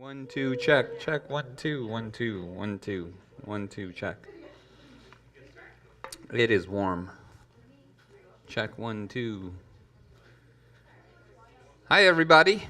1 2 check. Check 1 2 1 2 1 2 1 2 check. It is warm. Check 1 2. Hi everybody.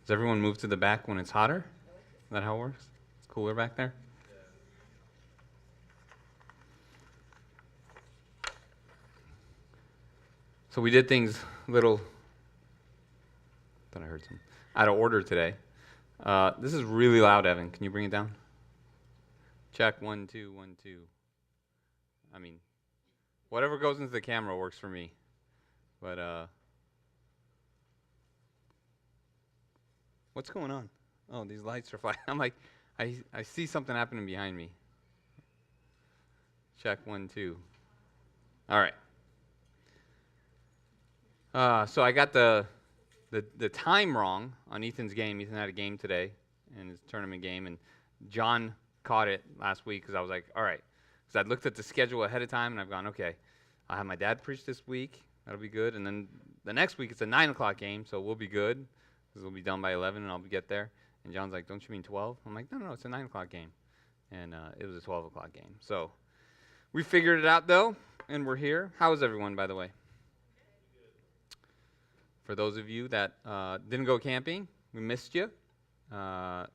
Does everyone move to the back when it's hotter? Is that how it works? It's cooler back there? So we did things a little, thought I heard some, out of order today. This is really loud, Evan. Can you bring it down? Check 1 2 1 2. I mean, whatever goes into the camera works for me. But, what's going on? Oh, these lights are flying. I'm like, I see something happening behind me. Check 1 2. All right. So I got the time wrong on Ethan's game. Ethan had a game today in his tournament game, and John caught it last week because I was like, all right. Because I'd looked at the schedule ahead of time, and I've gone, okay, I'll have my dad preach this week. That'll be good. And then the next week it's a 9 o'clock game, so we'll be good because we'll be done by 11, and I'll get there. And John's like, don't you mean 12? I'm like, no, it's a 9 o'clock game. And it was a 12 o'clock game. So we figured it out, though, and we're here. How is everyone, by the way? For those of you that didn't go camping, we missed you. For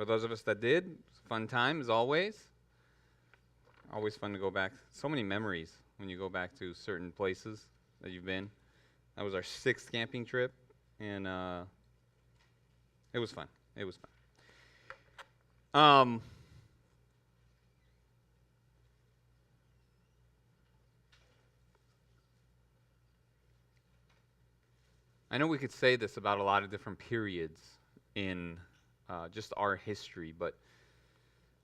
those of us that did, it's a fun time as always. Always fun to go back. So many memories when you go back to certain places that you've been. That was our 6th camping trip, and it was fun. It was fun. I know we could say this about a lot of different periods in just our history, but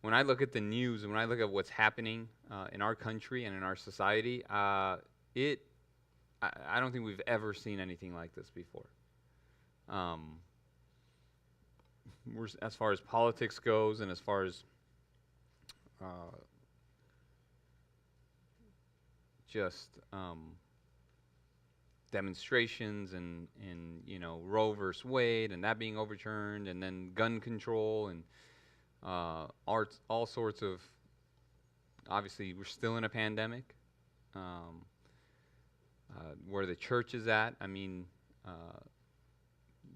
when I look at the news and when I look at what's happening in our country and in our society, I don't think we've ever seen anything like this before. As far as politics goes, and as far as just demonstrations and Roe versus Wade and that being overturned, and then gun control and all sorts of. Obviously, we're still in a pandemic. Where the church is at, I mean,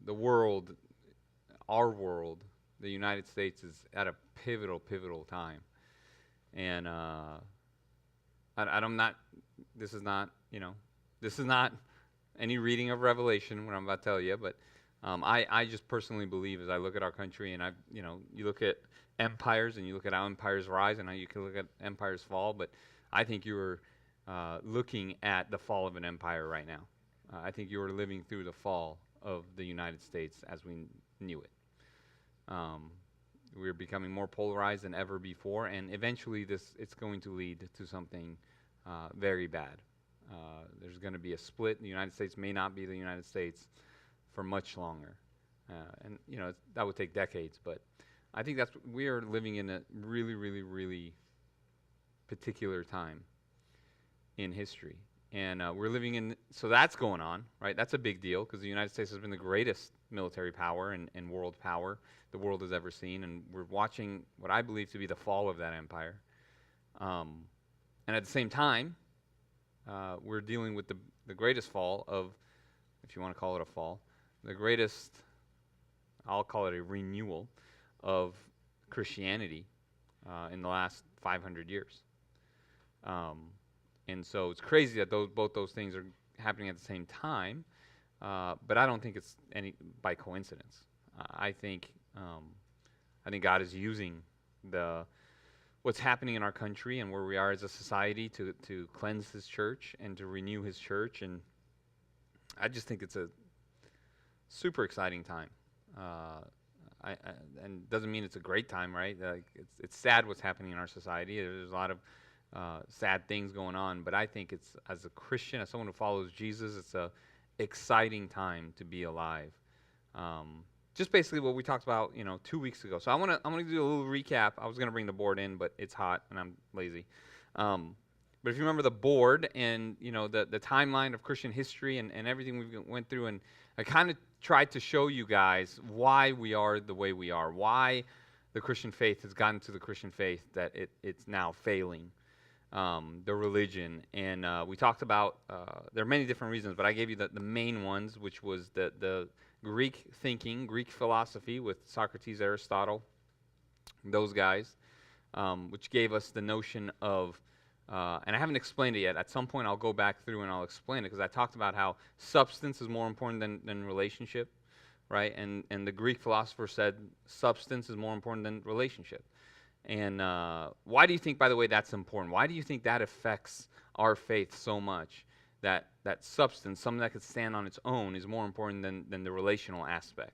the world, our world, the United States is at a pivotal time, and I'm not. This is not, this is not any reading of Revelation, what I'm about to tell you, but I just personally believe as I look at our country, and you look at empires and you look at how empires rise and how you can look at empires fall, but I think you are looking at the fall of an empire right now. I think you are living through the fall of the United States as we knew it. We're becoming more polarized than ever before, and eventually it's going to lead to something very bad. There's going to be a split. The United States may not be the United States for much longer. And that would take decades, but I think we are living in a really particular time in history. And we're living in, so that's going on, right? That's a big deal because the United States has been the greatest military power and world power the world has ever seen. And we're watching what I believe to be the fall of that empire. And at the same time, we're dealing with the greatest fall of, if you want to call it a fall, the greatest, I'll call it a renewal of Christianity in the last 500 years. And so it's crazy that both those things are happening at the same time, but I don't think it's by coincidence. I think God is using what's happening in our country and where we are as a society to cleanse His church and to renew His church, and I just think it's a super exciting time. And doesn't mean it's a great time, right? It's sad what's happening in our society. There's a lot of sad things going on. But I think it's, as a Christian, as someone who follows Jesus, it's a exciting time to be alive. Just basically what we talked about, 2 weeks ago. So I'm gonna do a little recap. I was gonna bring the board in, but it's hot and I'm lazy. But if you remember the board and the timeline of Christian history and everything we went through, and I kind of tried to show you guys why we are the way we are, why the Christian faith has gotten to the Christian faith that it's now failing, the religion. And we talked about, there are many different reasons, but I gave you the main ones, which was the Greek thinking, Greek philosophy with Socrates, Aristotle, those guys, which gave us the notion of, and I haven't explained it yet. At some point I'll go back through and I'll explain it, because I talked about how substance is more important than relationship, right? And the Greek philosopher said substance is more important than relationship. And why do you think, by the way, that's important? Why do you think that affects our faith so much? That substance, something that could stand on its own, is more important than the relational aspect.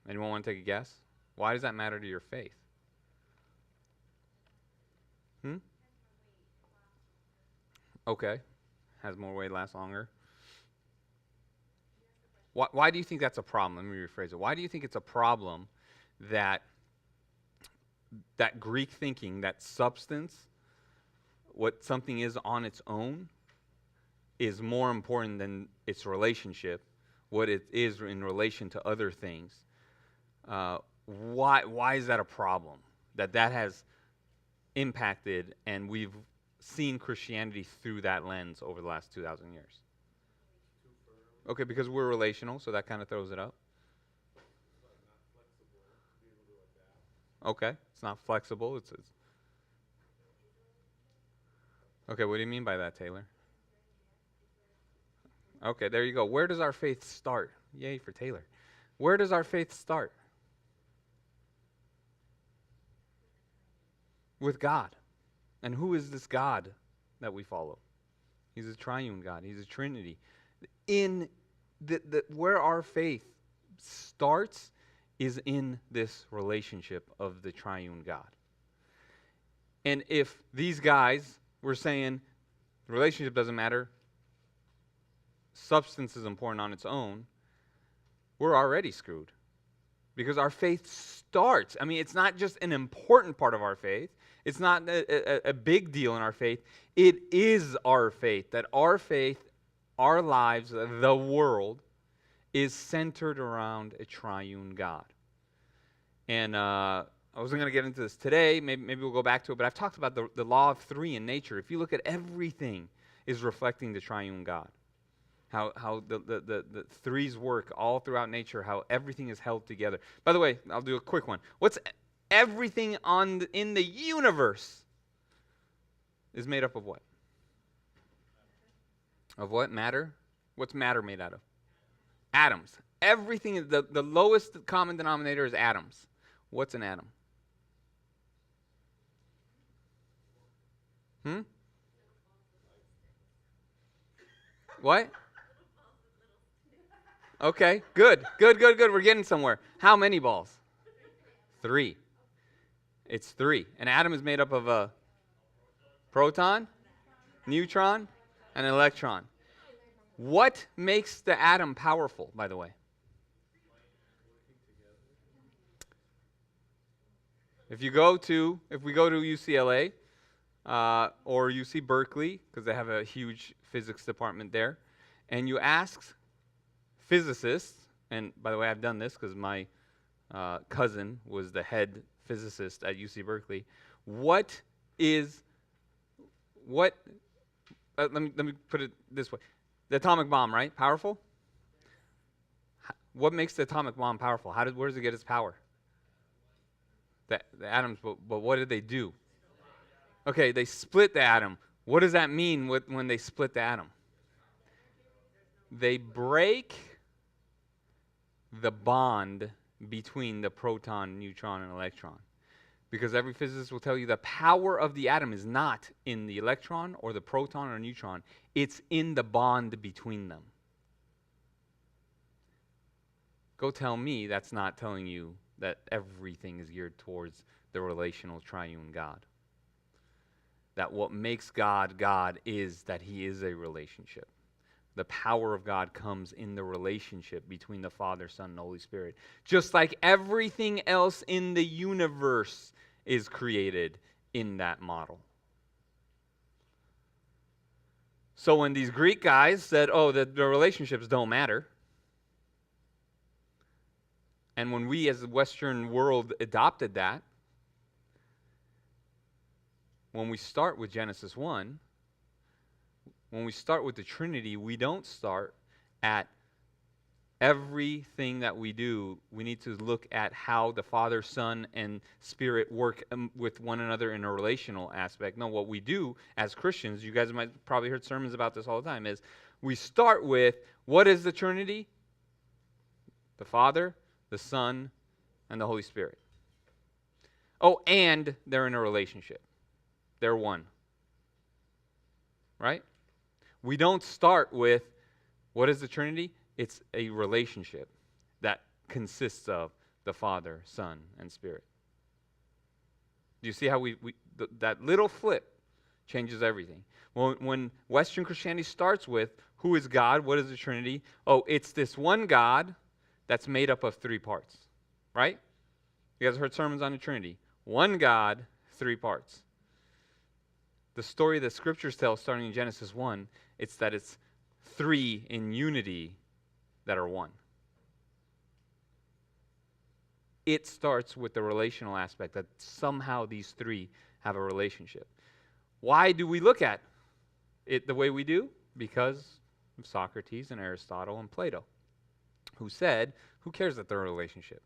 Anyone want to take a guess? Why does that matter to your faith? Okay. Has more weight, lasts longer. Why do you think that's a problem? Let me rephrase it. Why do you think it's a problem that Greek thinking, that substance, what something is on its own, is more important than its relationship, what it is in relation to other things? Why is that a problem? That has impacted, and we've seen Christianity through that lens over the last 2,000 years. Okay, because we're relational, so that kind of throws it up. Okay, it's not flexible. It's okay, what do you mean by that, Taylor? Okay, there you go. Where does our faith start? Yay for Taylor. Where does our faith start? With God. And who is this God that we follow? He's a triune God. He's a Trinity. In where our faith starts is in this relationship of the triune God. And if these guys were saying the relationship doesn't matter, substance is important on its own, we're already screwed. Because our faith starts. I mean, it's not just an important part of our faith. It's not a big deal in our faith. It is our faith. That our faith, our lives, the world, is centered around a triune God. And I wasn't going to get into this today. Maybe we'll go back to it. But I've talked about the law of three in nature. If you look at everything, is reflecting the triune God. How the threes work all throughout nature, how everything is held together. By the way, I'll do a quick one. What's everything in the universe is made up of what? Of what? Matter? What's matter made out of? Atoms. Everything, the lowest common denominator is atoms. What's an atom? What? Okay, good. We're getting somewhere. How many balls? 3. It's 3. An atom is made up of a proton, neutron, and an electron. What makes the atom powerful, by the way? If we go to UCLA or UC Berkeley, because they have a huge physics department there, and you ask physicists, and by the way, I've done this because my cousin was the head physicist at UC Berkeley. Let me put it this way: the atomic bomb, right? Powerful. What makes the atomic bomb powerful? Where does it get its power? The atoms. But what did they do? Okay, they split the atom. What does that mean when they split the atom? They break the bond between the proton, neutron, and electron. Because every physicist will tell you the power of the atom is not in the electron or the proton or neutron. It's in the bond between them. Go tell me that's not telling you that everything is geared towards the relational triune God. that what makes God God is that he is a relationship. The power of God comes in the relationship between the Father, Son, and Holy Spirit. Just like everything else in the universe is created in that model. So when these Greek guys said, oh, that the relationships don't matter, and when we as the Western world adopted that, when we start with Genesis 1, when we start with the Trinity, we don't start at everything that we do. We need to look at how the Father, Son, and Spirit work with one another in a relational aspect. No, what we do as Christians, you guys might probably heard sermons about this all the time, is we start with, what is the Trinity? The Father, the Son, and the Holy Spirit. Oh, and they're in a relationship. They're one. Right? We don't start with, what is the Trinity? It's a relationship that consists of the Father, Son, and Spirit. Do you see how that little flip changes everything? When Western Christianity starts with, who is God? What is the Trinity? Oh, it's this one God that's made up of three parts. Right? You guys heard sermons on the Trinity. One God, three parts. The story that Scriptures tell, starting in Genesis 1, it's that it's three in unity that are one. It starts with the relational aspect, that somehow these three have a relationship. Why do we look at it the way we do? Because of Socrates and Aristotle and Plato, who said, who cares that they're a relationship?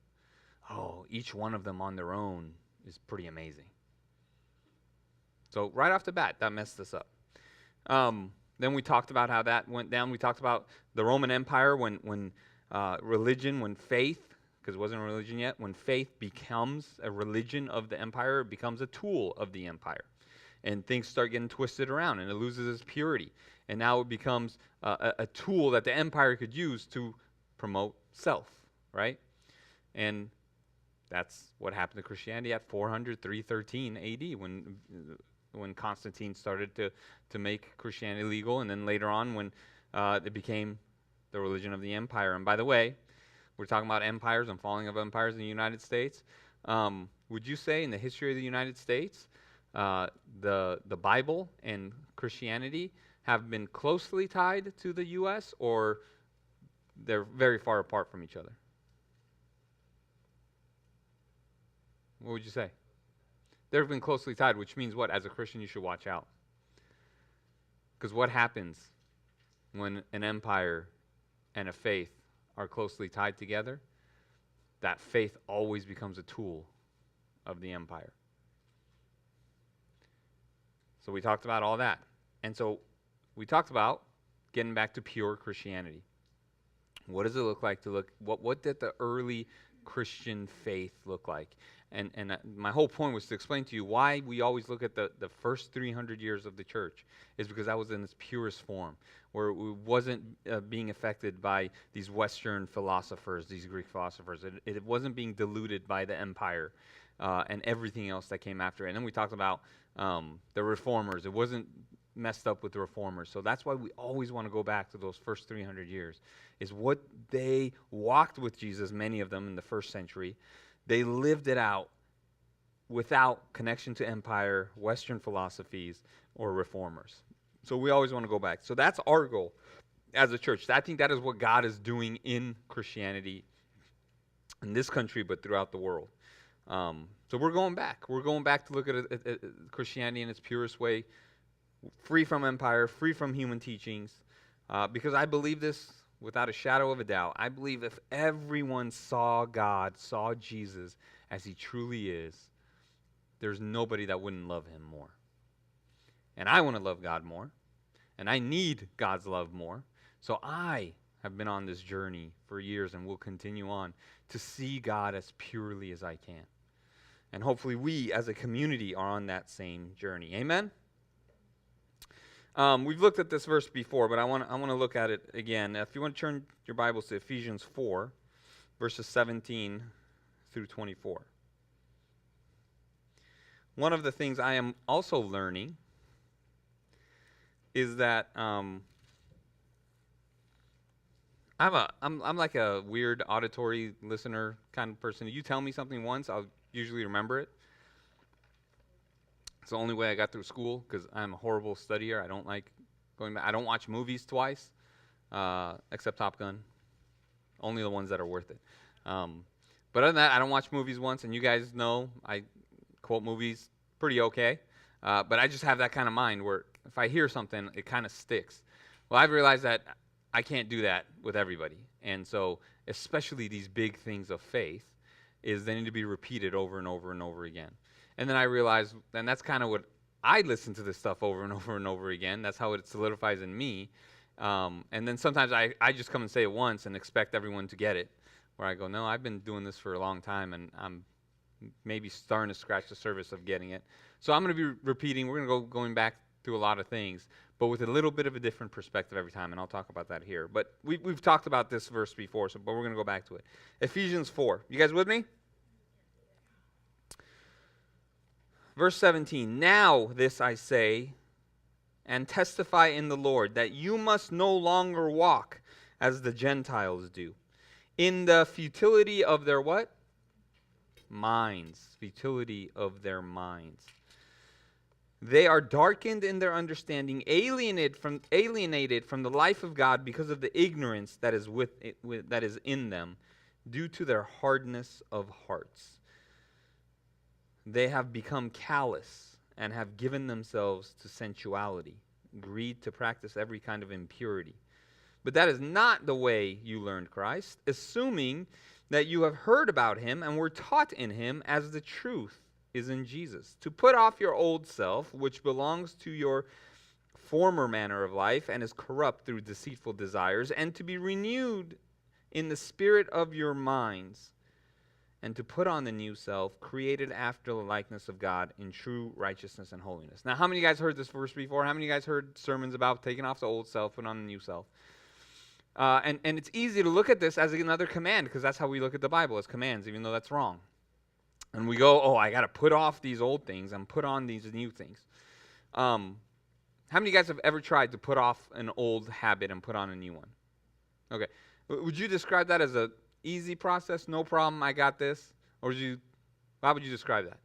Oh, each one of them on their own is pretty amazing. So right off the bat, that messed us up. Then we talked about how that went down. We talked about the Roman Empire when religion, when faith, because it wasn't a religion yet, when faith becomes a religion of the empire, it becomes a tool of the empire. And things start getting twisted around, and it loses its purity. And now it becomes a tool that the empire could use to promote self, right? And that's what happened to Christianity at 313 AD, when Constantine started to make Christianity legal, and then later on when it became the religion of the empire. And by the way, we're talking about empires and falling of empires in the United States. Would you say in the history of the United States, the Bible and Christianity have been closely tied to the U.S., or they're very far apart from each other? What would you say? They've been closely tied, which means what? As a Christian, you should watch out. Because what happens when an empire and a faith are closely tied together? That faith always becomes a tool of the empire. So we talked about all that. And so we talked about getting back to pure Christianity. What does it look like to look, what did the early Christian faith look like? And my whole point was to explain to you why we always look at the first 300 years of the church, is because that was in its purest form, where it wasn't being affected by these Western philosophers, these Greek philosophers. It wasn't being diluted by the empire and everything else that came after it. And then we talked about the reformers. It wasn't messed up with the reformers. So that's why we always want to go back to those first 300 years, is what they walked with Jesus, many of them in the first century. They lived it out without connection to empire, Western philosophies, or reformers. So we always want to go back. So that's our goal as a church. I think that is what God is doing in Christianity in this country, but throughout the world. So we're going back. We're going back to look at Christianity in its purest way, free from empire, free from human teachings, because I believe this without a shadow of a doubt. I believe if everyone saw God, saw Jesus as he truly is, there's nobody that wouldn't love him more. And I want to love God more, and I need God's love more. So I have been on this journey for years and will continue on to see God as purely as I can. And hopefully we as a community are on that same journey. Amen? We've looked at this verse before, but I want to look at it again. If you want to turn your Bibles to Ephesians 4, verses 17 through 24. One of the things I am also learning is that I'm like a weird auditory listener kind of person. You tell me something once, I'll usually remember it. It's the only way I got through school because I'm a horrible studier. I don't like going back. I don't watch movies twice, except Top Gun. Only the ones that are worth it. But other than that, I don't watch movies once, and you guys know I quote movies pretty okay. But I just have that kind of mind where if I hear something, it kind of sticks. Well, I've realized that I can't do that with everybody. And so, especially these big things of faith, is they need to be repeated over and over and over again. And then I realized, and that's kind of what I listen to this stuff over and over and over again. That's how it solidifies in me. And then sometimes I just come and say it once and expect everyone to get it. Where I go, no, I've been doing this for a long time, and I'm maybe starting to scratch the surface of getting it. So I'm going to be repeating. We're going to go going back through a lot of things, but with a little bit of a different perspective every time, and I'll talk about that here. But we've talked about this verse before, but we're going to go back to it. Ephesians 4. You guys with me? Verse 17, now this I say and testify in the Lord, that you must no longer walk as the Gentiles do, in the futility of their what? Minds. Futility of their minds. They are darkened in their understanding, alienated from the life of God because of the ignorance that is that is in them, due to their hardness of hearts. They have become callous and have given themselves to sensuality, greed to practice every kind of impurity. But that is not the way you learned Christ, assuming that you have heard about him and were taught in him as the truth is in Jesus. To put off your old self, which belongs to your former manner of life and is corrupt through deceitful desires, and to be renewed in the spirit of your minds, and to put on the new self, created after the likeness of God in true righteousness and holiness. Now, how many of you guys heard this verse before? How many of you guys heard sermons about taking off the old self, putting on the new self? And it's easy to look at this as another command, because that's how we look at the Bible, as commands, even though that's wrong. And we go, oh, I got to put off these old things and put on these new things. How many of you guys have ever tried to put off an old habit and put on a new one? Okay. Would you describe that as a easy process, no problem, I got this? Or how would you describe that?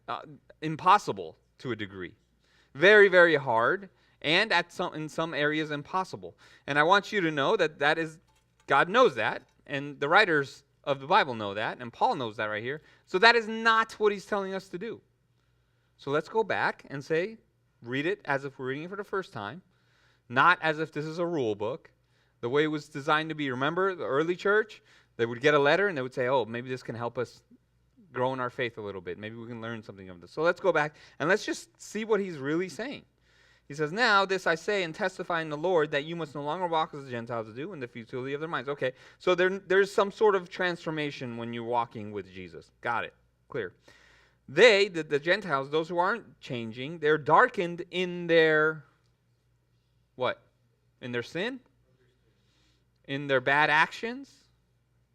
Huh? Impossible to a degree. Very, very hard, and in some areas impossible. And I want you to know that is, God knows that, and the writers of the Bible know that, and Paul knows that right here. So that is not what he's telling us to do. So let's go back and read it as if we're reading it for the first time, not as if this is a rule book. The way it was designed to be. Remember the early church? They would get a letter and they would say, oh, maybe this can help us grow in our faith a little bit. Maybe we can learn something of this. So let's go back and let's just see what he's really saying. He says, now this I say and testify in the Lord, that you must no longer walk as the Gentiles do in the futility of their minds. Okay, so there's some sort of transformation when you're walking with Jesus. Got it. Clear. They, the Gentiles, those who aren't changing, they're darkened in their, what? In their sin? In their bad actions?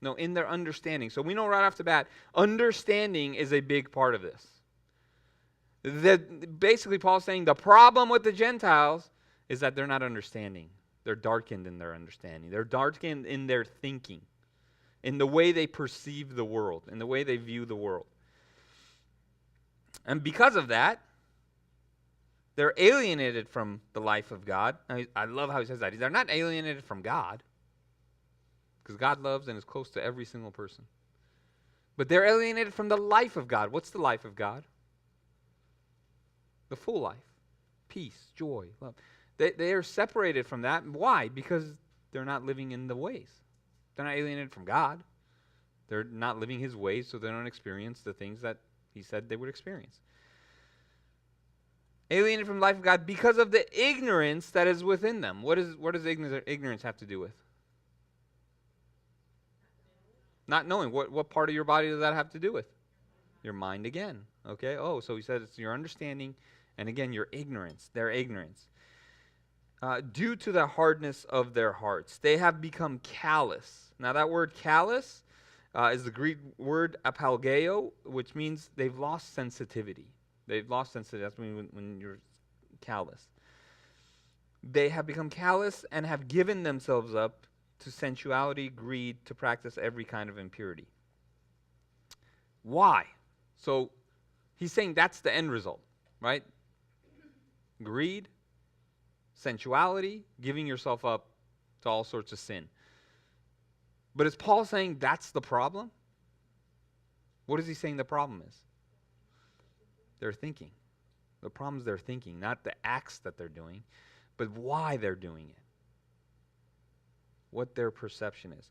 No, in their understanding. So we know right off the bat, understanding is a big part of this. Basically, Paul's saying the problem with the Gentiles is that they're not understanding. They're darkened in their understanding. They're darkened in their thinking, in the way they perceive the world, in the way they view the world. And because of that, they're alienated from the life of God. I love how he says that. They're not alienated from God, because God loves and is close to every single person. But they're alienated from the life of God. What's the life of God? The full life. Peace, joy, love. They are separated from that. Why? Because they're not living in the ways. They're not alienated from God. They're not living his ways, so they don't experience the things that he said they would experience. Alienated from the life of God because of the ignorance that is within them. What does ignorance have to do with? Not knowing. What part of your body does that have to do with? Your mind again. Okay? Oh, so he said it's your understanding, and again, your ignorance. Their ignorance. Due to the hardness of their hearts. They have become callous. Now that word callous is the Greek word apalgeo, which means they've lost sensitivity. They've lost sensitivity. That's when you're callous. They have become callous and have given themselves up to sensuality, greed, to practice every kind of impurity. Why? So he's saying that's the end result, right? Greed, sensuality, giving yourself up to all sorts of sin. But is Paul saying that's the problem? What is he saying the problem is? Their thinking. The problem is their thinking, not the acts that they're doing, but why they're doing it. What their perception is.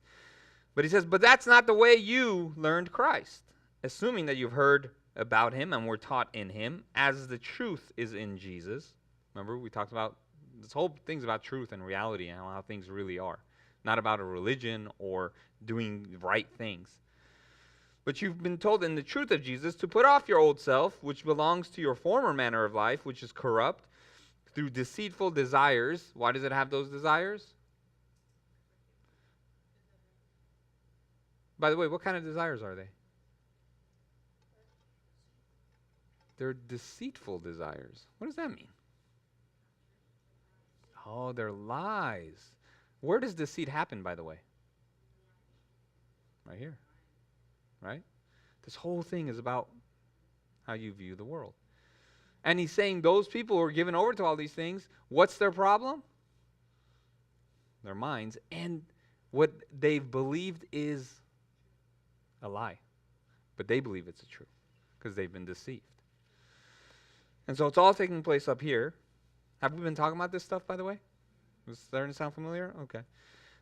But he says, but that's not the way you learned Christ. Assuming that you've heard about him and were taught in him, as the truth is in Jesus. Remember, we talked about this whole thing's about truth and reality and how things really are. Not about a religion or doing right things. But you've been told in the truth of Jesus to put off your old self, which belongs to your former manner of life, which is corrupt, through deceitful desires. Why does it have those desires? By the way, what kind of desires are they? They're deceitful desires. What does that mean? Oh, they're lies. Where does deceit happen, by the way? Right here. Right? This whole thing is about how you view the world. And he's saying those people who are given over to all these things, what's their problem? Their minds. And what they've believed is a lie. But they believe it's a truth because they've been deceived. And so it's all taking place up here. Have we been talking about this stuff, by the way? Was it starting to sound familiar? Okay.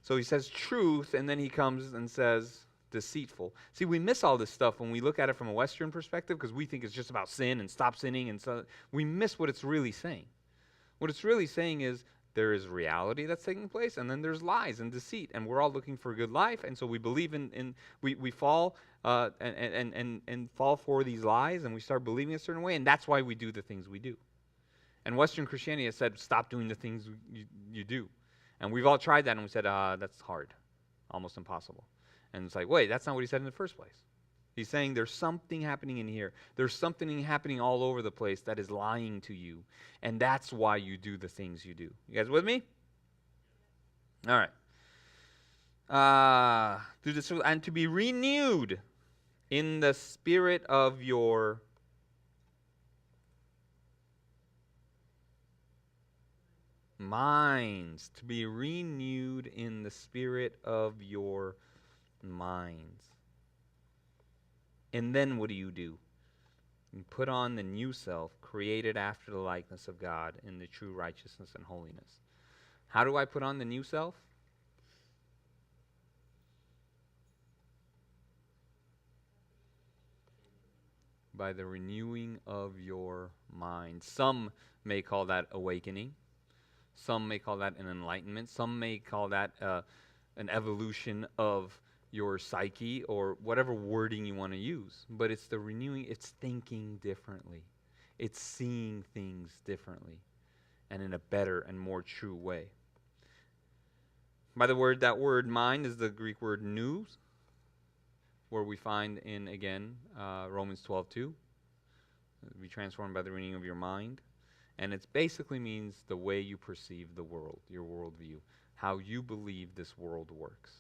So he says truth, and then he comes and says deceitful. See, we miss all this stuff when we look at it from a Western perspective because we think it's just about sin and stop sinning, and so we miss what it's really saying. What it's really saying is there is reality that's taking place, and then there's lies and deceit, and we're all looking for a good life, and so we believe we fall and fall for these lies, and we start believing a certain way, and that's why we do the things we do. And Western Christianity has said, stop doing the things you do. And we've all tried that, and we said, that's hard, almost impossible. And it's like, wait, that's not what he said in the first place. He's saying there's something happening in here. There's something happening all over the place that is lying to you. And that's why you do the things you do. You guys with me? All right. Through this, and to be renewed in the spirit of your minds. To be renewed in the spirit of your minds. And then what do? You put on the new self, created after the likeness of God in the true righteousness and holiness. How do I put on the new self? By the renewing of your mind. Some may call that awakening. Some may call that an enlightenment. Some may call that an evolution of your psyche, or whatever wording you want to use. But it's the renewing, it's thinking differently. It's seeing things differently and in a better and more true way. By the word, that word mind is the Greek word nous, where we find in, again, Romans 12:2. Be transformed by the renewing of your mind. And it basically means the way you perceive the world, your worldview, how you believe this world works.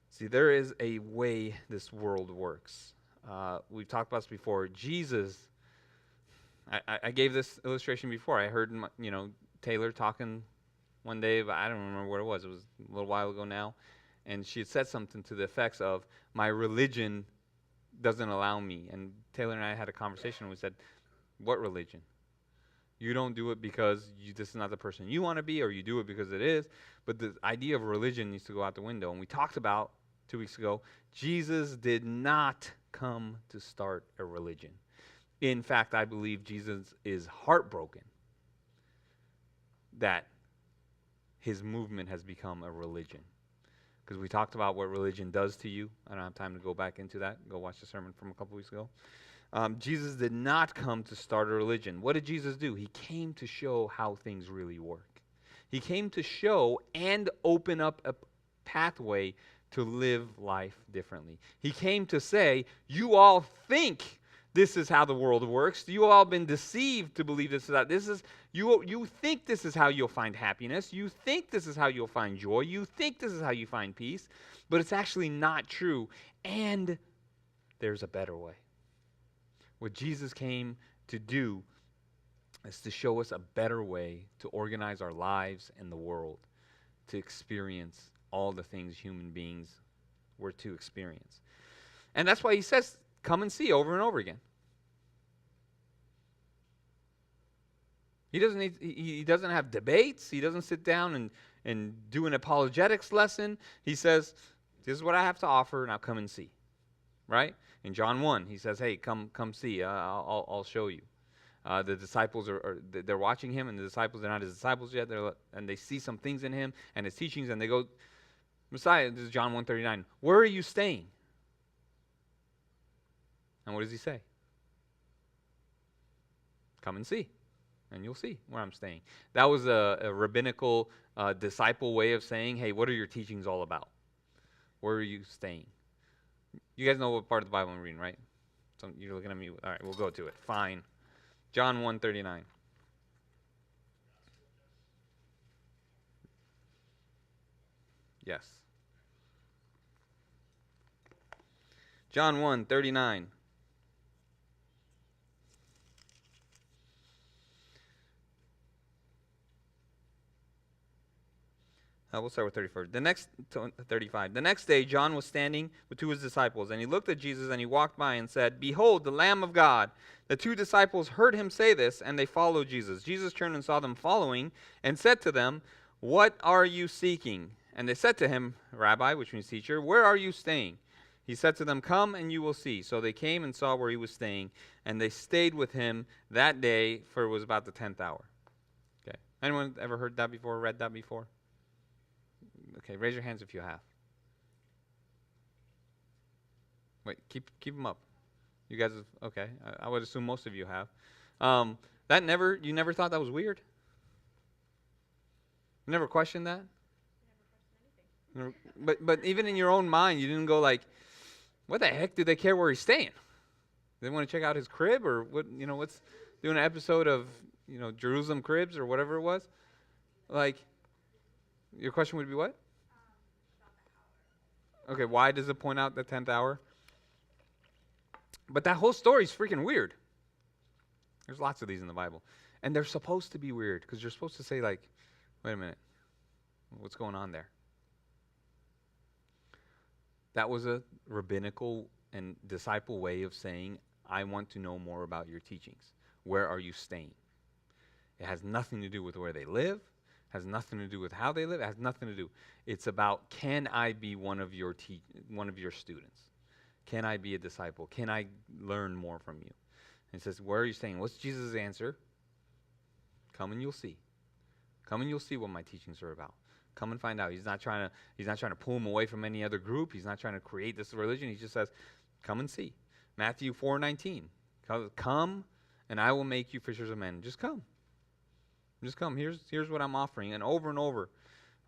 See, there is a way this world works. We've talked about this before. Jesus, I gave this illustration before. I heard, Taylor talking one day, but I don't remember what it was. It was a little while ago now. And she had said something to the effects of, my religion doesn't allow me. And Taylor and I had a conversation, and we said, what religion? You don't do it because this is not the person you want to be, or you do it because it is. But the idea of religion needs to go out the window. And we talked about 2 weeks ago, Jesus did not come to start a religion. In fact, I believe Jesus is heartbroken that his movement has become a religion. Because we talked about what religion does to you. I don't have time to go back into that. Go watch the sermon from a couple weeks ago. Jesus did not come to start a religion. What did Jesus do? He came to show how things really work. He came to show and open up a pathway to live life differently. He came to say, you all think this is how the world works. You all been deceived to believe this is how you think this is how you'll find happiness. You think this is how you'll find joy. You think this is how you find peace, but it's actually not true. And there's a better way. What Jesus came to do is to show us a better way to organize our lives and the world, to experience all the things human beings were to experience. And that's why he says, come and see over and over again. He doesn't have debates. He doesn't sit down and do an apologetics lesson. He says, this is what I have to offer, now come and see. Right? In John 1, he says, hey, come see. I'll show you. The disciples they're watching him, and the disciples, they're not his disciples yet, and they see some things in him and his teachings, and they go, Messiah, this is John 1:39, where are you staying? And what does he say? Come and see, and you'll see where I'm staying. That was a rabbinical disciple way of saying, hey, what are your teachings all about? Where are you staying? You guys know what part of the Bible I'm reading, right? So you're looking at me. All right, we'll go to it. Fine. John 1:39. Yes. John 1:39. We'll start with 34. 35. The next day, John was standing with two of his disciples, and he looked at Jesus, and he walked by and said, behold, the Lamb of God. The two disciples heard him say this, and they followed Jesus. Jesus turned and saw them following, and said to them, what are you seeking? And they said to him, Rabbi, which means teacher, where are you staying? He said to them, come and you will see. So they came and saw where he was staying, and they stayed with him that day, for it was about the 10th hour. Okay. Anyone ever heard that before, read that before? Okay, raise your hands if you have. Wait, keep them up. You guys have, okay. I would assume most of you have. You never thought that was weird? You never questioned that? Never, but even in your own mind, you didn't go like, what the heck do they care where he's staying? They want to check out his crib, or what? What's doing an episode of Jerusalem Cribs or whatever it was? Like, your question would be what? Okay, why does it point out the 10th hour? But that whole story is freaking weird. There's lots of these in the Bible. And they're supposed to be weird, because you're supposed to say like, wait a minute, what's going on there? That was a rabbinical and disciple way of saying, I want to know more about your teachings. Where are you staying? It has nothing to do with where they live. Has nothing to do with how they live. It has nothing to do. It's about, can I be one of your students? Can I be a disciple? Can I learn more from you? And it says, where are you staying? What's Jesus' answer? Come and you'll see. Come and you'll see what my teachings are about. Come and find out. He's not trying to pull them away from any other group. He's not trying to create this religion. He just says, come and see. Matthew 4:19. Come and I will make you fishers of men. Just come. Just come. Here's what I'm offering. And over.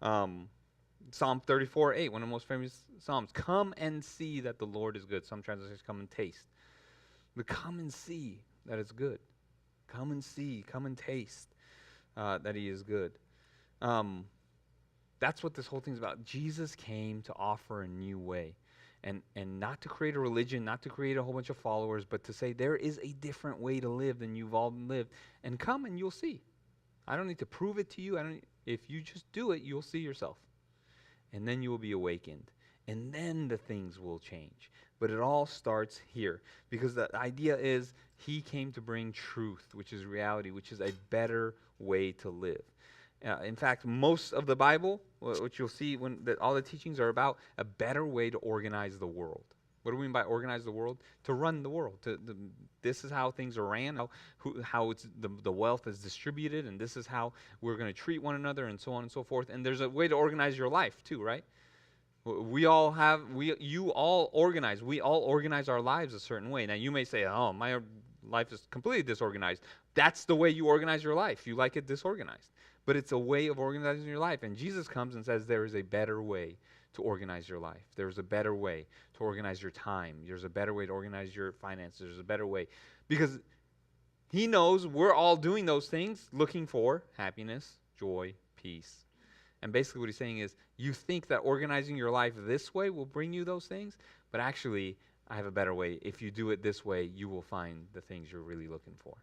Psalm 34:8, one of the most famous Psalms. Come and see that the Lord is good. Some translations, come and taste. But come and see that it's good. Come and see. Come and taste that he is good. That's what this whole thing's about. Jesus came to offer a new way. And not to create a religion, not to create a whole bunch of followers, but to say there is a different way to live than you've all lived. And come and you'll see. I don't need to prove it to you. If you just do it, you'll see yourself. And then you will be awakened. And then the things will change. But it all starts here. Because the idea is he came to bring truth, which is reality, which is a better way to live. In fact, most of the Bible, which you'll see all the teachings are about a better way to organize the world. What do we mean by organize the world? To run the world. This is how things are ran, how it's the wealth is distributed, and this is how we're going to treat one another, and so on and so forth. And there's a way to organize your life too, right? We all organize our lives a certain way. Now you may say, oh, my life is completely disorganized. That's the way you organize your life. You like it disorganized. But it's a way of organizing your life. And Jesus comes and says there is a better way to organize your life. There's a better way to organize your time. There's a better way to organize your finances. There's a better way. Because he knows we're all doing those things, looking for happiness, joy, peace. And basically what he's saying is, you think that organizing your life this way will bring you those things, but actually, I have a better way. If you do it this way, you will find the things you're really looking for.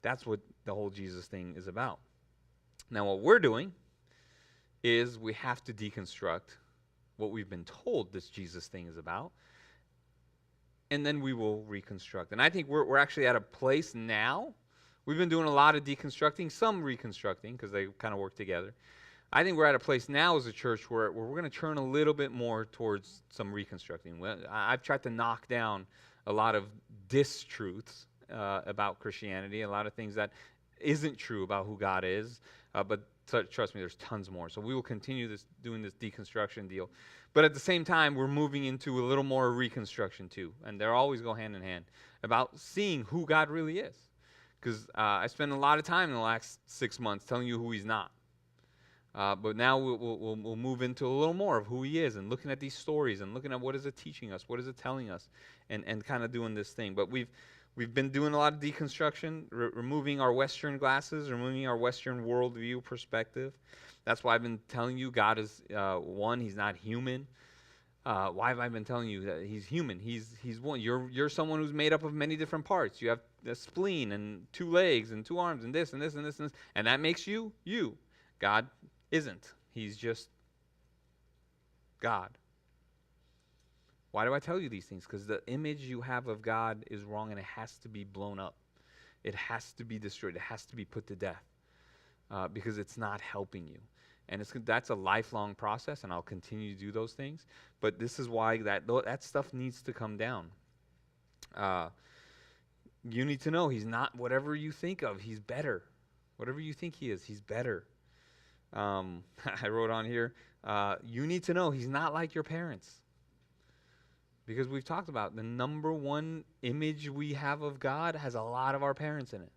That's what the whole Jesus thing is about. Now, what we're doing is we have to deconstruct what we've been told this Jesus thing is about, and then we will reconstruct. And I think we're actually at a place now. We've been doing a lot of deconstructing, some reconstructing, because they kind of work together. I think we're at a place now as a church where we're going to turn a little bit more towards some reconstructing. I've tried to knock down a lot of distruths about Christianity, a lot of things that isn't true about who God is, but trust me, there's tons more. So we will continue doing this deconstruction deal. But at the same time, we're moving into a little more reconstruction too, and they're always go hand in hand, about seeing who God really is. Because I spent a lot of time in the last 6 months telling you who he's not. But now we'll move into a little more of who he is, and looking at these stories and looking at what is it teaching us, what is it telling us, and kind of doing this thing. But we've been doing a lot of deconstruction, removing our Western glasses, removing our Western worldview perspective. That's why I've been telling you God is one. He's not human. Why have I been telling you that he's human? He's one. You're someone who's made up of many different parts. You have a spleen and 2 legs and 2 arms and this and this and this and this, and that makes you you. God isn't. He's just God. Why do I tell you these things? Because the image you have of God is wrong, and it has to be blown up. It has to be destroyed. It has to be put to death because it's not helping you. And that's a lifelong process, and I'll continue to do those things. But this is why that stuff needs to come down. You need to know he's not whatever you think of. He's better. Whatever you think he is, he's better. I wrote on here, you need to know he's not like your parents. Because we've talked about the number one image we have of God has a lot of our parents in it.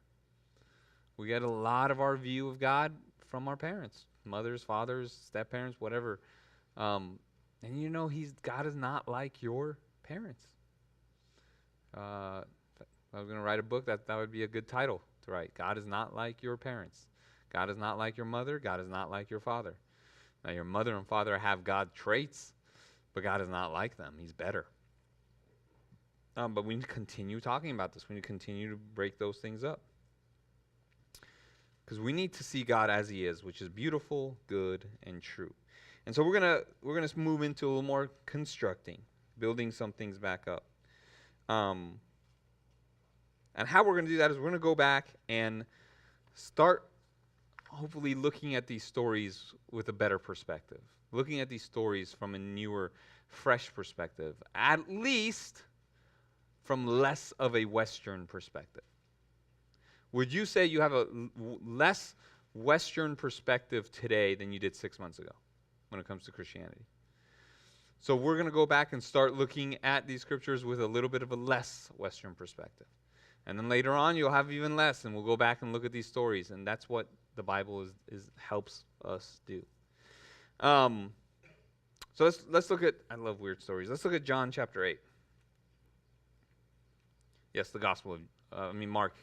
We get a lot of our view of God from our parents, mothers, fathers, step-parents, whatever. And you know, God is not like your parents. If I was going to write a book, that would be a good title to write. God is not like your parents. God is not like your mother. God is not like your father. Now, your mother and father have God traits, but God is not like them. He's better. But we need to continue talking about this. We need to continue to break those things up. Because we need to see God as he is, which is beautiful, good, and true. And so we're gonna move into a little more constructing, building some things back up. And how we're going to do that is we're going to go back and start hopefully looking at these stories with a better perspective, looking at these stories from a newer, fresh perspective, at least from less of a Western perspective. Would you say you have a less Western perspective today than you did 6 months ago when it comes to Christianity? So we're going to go back and start looking at these scriptures with a little bit of a less Western perspective. And then later on, you'll have even less, and we'll go back and look at these stories, and that's what the Bible helps us do. So let's look at, I love weird stories. Let's look at John chapter 8. Yes, the Gospel of, Mark.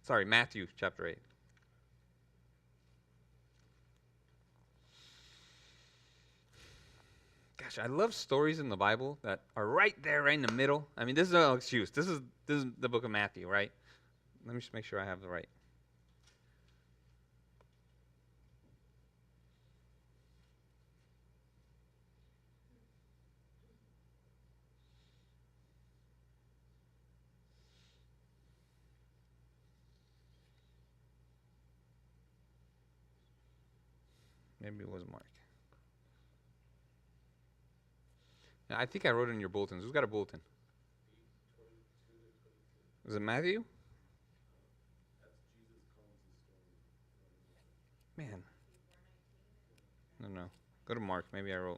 Sorry, Matthew chapter 8. Gosh, I love stories in the Bible that are right there, right in the middle. I mean, this is no excuse. This is the book of Matthew, right? Let me just make sure I have the right. Maybe it was Mark. I think I wrote it in your bulletins. Who's got a bulletin? Is it Matthew? Man. No. Go to Mark. Maybe I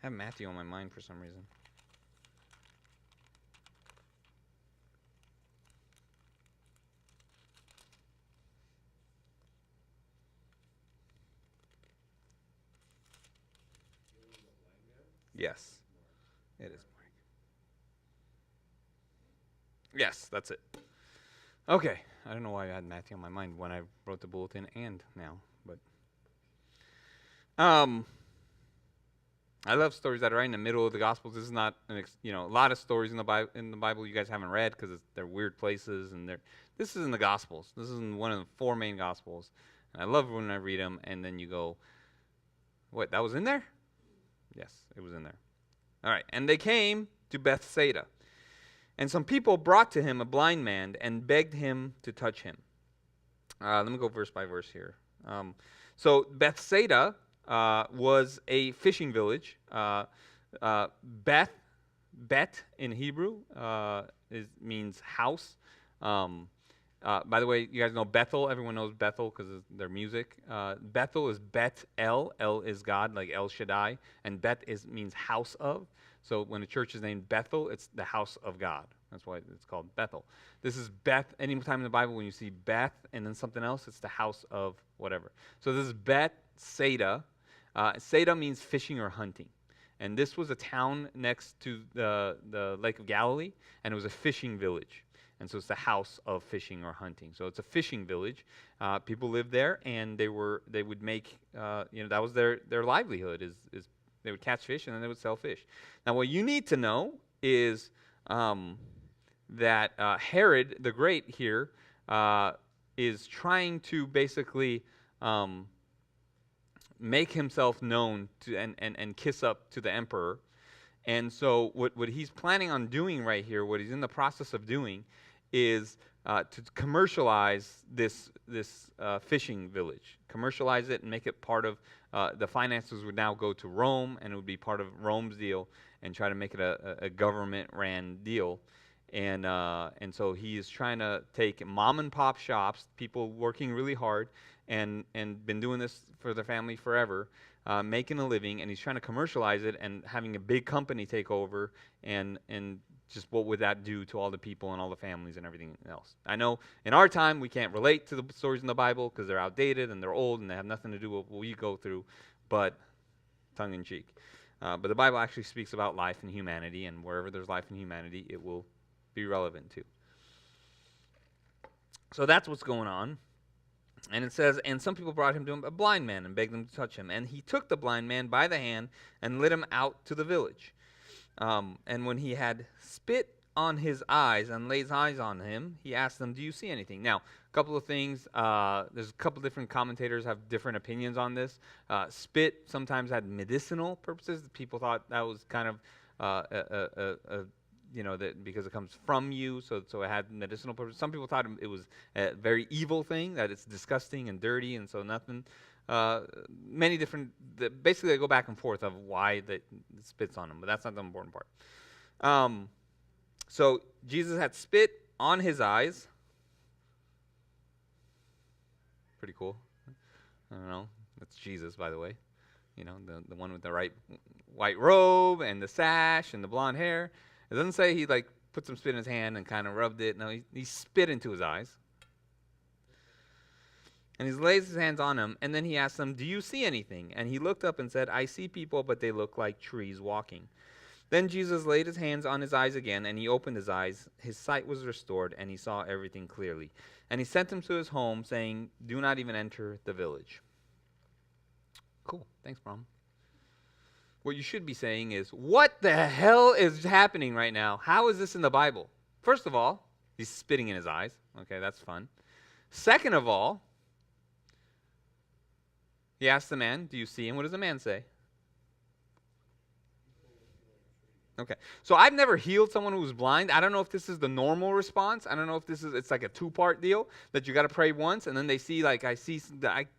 have Matthew on my mind for some reason. Yes, it is morning. Yes, that's it. Okay. I don't know why I had Matthew on my mind when I wrote the bulletin and now, but um, I love stories that are right in the middle of the Gospels. This is not a lot of stories in the Bible you guys haven't read because they're weird places and they're. This is in the Gospels. This is in one of the four main Gospels, and I love when I read them. And then you go, "What? That was in there?" Yes, it was in there. All right, and they came to Bethsaida. And some people brought to him a blind man and begged him to touch him. Let me go verse by verse here. So Bethsaida was a fishing village. Bet in Hebrew means house. By the way, you guys know Bethel. Everyone knows Bethel because of their music. Bethel is Bet El. El is God, like El Shaddai. And Bet means house of. So when a church is named Bethel, it's the house of God. That's why it's called Bethel. This is Beth. Any time in the Bible when you see Beth and then something else, it's the house of whatever. So this is Bethsaida. Saida means fishing or hunting. And this was a town next to the Lake of Galilee, and it was a fishing village. And so it's the house of fishing or hunting. So it's a fishing village. People lived there, and they would make that was their livelihood is they would catch fish and then they would sell fish. Now, what you need to know is that Herod the Great here is trying to basically make himself known to and kiss up to the emperor. And so what he's planning on doing right here, what he's in the process of doing, is to commercialize this fishing village, commercialize it and make it part of the finances would now go to Rome, and it would be part of Rome's deal, and try to make it a government-ran deal. And so he is trying to take mom and pop shops, people working really hard, and been doing this for their family forever, making a living, and he's trying to commercialize it and having a big company take over, and just what would that do to all the people and all the families and everything else. I know in our time we can't relate to the stories in the Bible because they're outdated and they're old and they have nothing to do with what we go through, but tongue in cheek. But the Bible actually speaks about life and humanity, and wherever there's life and humanity, it will be relevant too. So that's what's going on. And it says, and some people brought him to him a blind man and begged him to touch him. And he took the blind man by the hand and led him out to the village. And when he had spit on his eyes and laid his eyes on him, he asked them, "Do you see anything?" Now, a couple of things. There's a couple different commentators have different opinions on this. Spit sometimes had medicinal purposes. People thought that was kind of that because it comes from you, so it had medicinal purposes. Some people thought it was a very evil thing, that it's disgusting and dirty, and so nothing. Many different, basically they go back and forth of why it spits on him, but that's not the important part. So Jesus had spit on his eyes. Pretty cool. I don't know. That's Jesus, by the way. The one with the white robe and the sash and the blonde hair. It doesn't say he put some spit in his hand and kind of rubbed it. No, he spit into his eyes. And he lays his hands on him, and then he asks them, "Do you see anything?" And he looked up and said, "I see people, but they look like trees walking." Then Jesus laid his hands on his eyes again, and he opened his eyes. His sight was restored, and he saw everything clearly. And he sent him to his home, saying, "Do not even enter the village." Cool. Thanks, Mom. What you should be saying is, what the hell is happening right now? How is this in the Bible? First of all, he's spitting in his eyes. Okay, that's fun. Second of all, he asked the man, "Do you see him?" What does the man say? Okay. So I've never healed someone who was blind. I don't know if this is the normal response. I don't know if it's like a two-part deal that you got to pray once and then they see I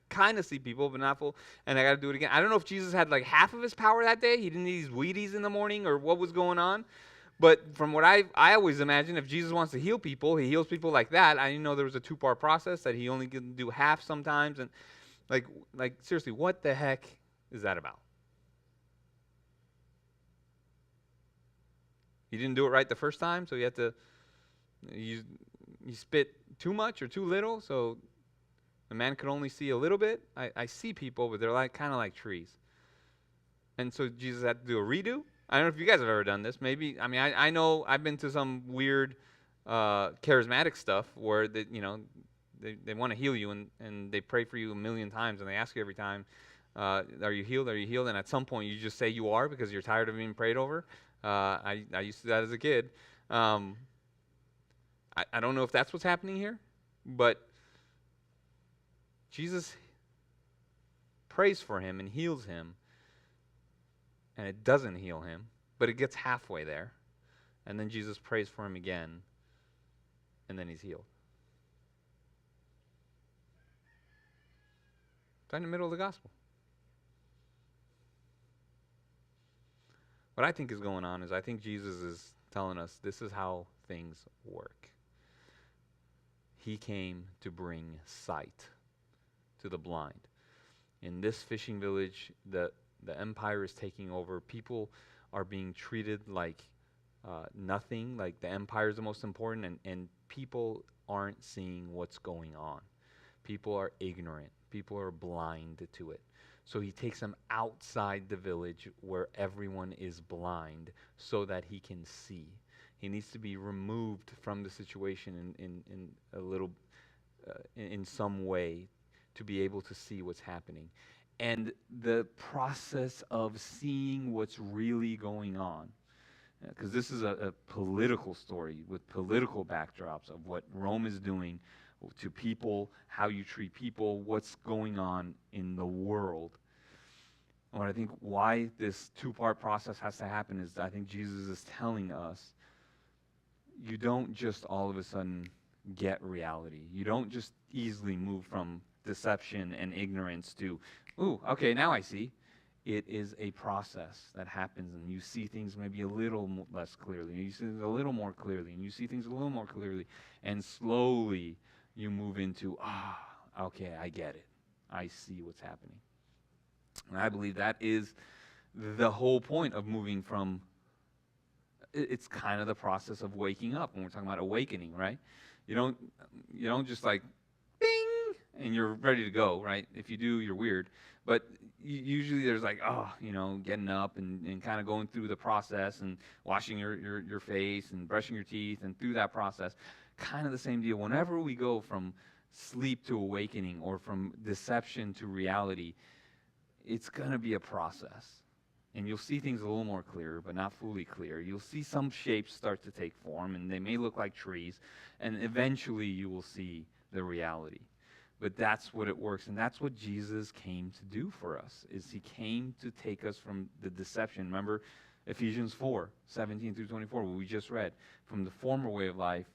kind of see people but not full, and I got to do it again. I don't know if Jesus had half of his power that day. He didn't need these Wheaties in the morning or what was going on. But from what I always imagine, if Jesus wants to heal people, he heals people like that. I didn't know there was a two-part process that he only can do half sometimes. And seriously, what the heck is that about? He didn't do it right the first time, so you spit too much or too little, so the man could only see a little bit. I see people, but they're kind of like trees. And so Jesus had to do a redo. I don't know if you guys have ever done this. Maybe, I mean, I know I've been to some weird charismatic stuff where they want to heal you, and they pray for you a million times, and they ask you every time, are you healed? Are you healed? And at some point you just say you are because you're tired of being prayed over. I used to do that as a kid. I don't know if that's what's happening here, but Jesus prays for him and heals him, and it doesn't heal him, but it gets halfway there, and then Jesus prays for him again, and then he's healed. It's in the middle of the gospel. What I think is going on is I think Jesus is telling us this is how things work. He came to bring sight to the blind. In this fishing village, the empire is taking over. People are being treated like nothing, like the empire is the most important, and people aren't seeing what's going on. People are ignorant. People are blind to it. So he takes them outside the village where everyone is blind so that he can see. He needs to be removed from the situation in a little, in some way, to be able to see what's happening. And the process of seeing what's really going on, because this is a political story with political backdrops of what Rome is doing to people, how you treat people, what's going on in the world. And I think why this two-part process has to happen is I think Jesus is telling us you don't just all of a sudden get reality. You don't just easily move from deception and ignorance to, ooh, okay, now I see. It is a process that happens, and you see things maybe a little less clearly, and you see things a little more clearly, and you see things a little more clearly, and slowly you move into, okay, I get it. I see what's happening. And I believe that is the whole point of moving from, it's kind of the process of waking up when we're talking about awakening, right? You don't just like, bing, and you're ready to go, right? If you do, you're weird. But usually there's like, getting up and kind of going through the process and washing your face and brushing your teeth and through that process. Kind of the same deal. Whenever we go from sleep to awakening or from deception to reality, it's going to be a process. And you'll see things a little more clear, but not fully clear. You'll see some shapes start to take form, and they may look like trees, and eventually you will see the reality. But that's what it works, and that's what Jesus came to do for us, is he came to take us from the deception. Remember Ephesians 4:17 through 24, what we just read, from the former way of life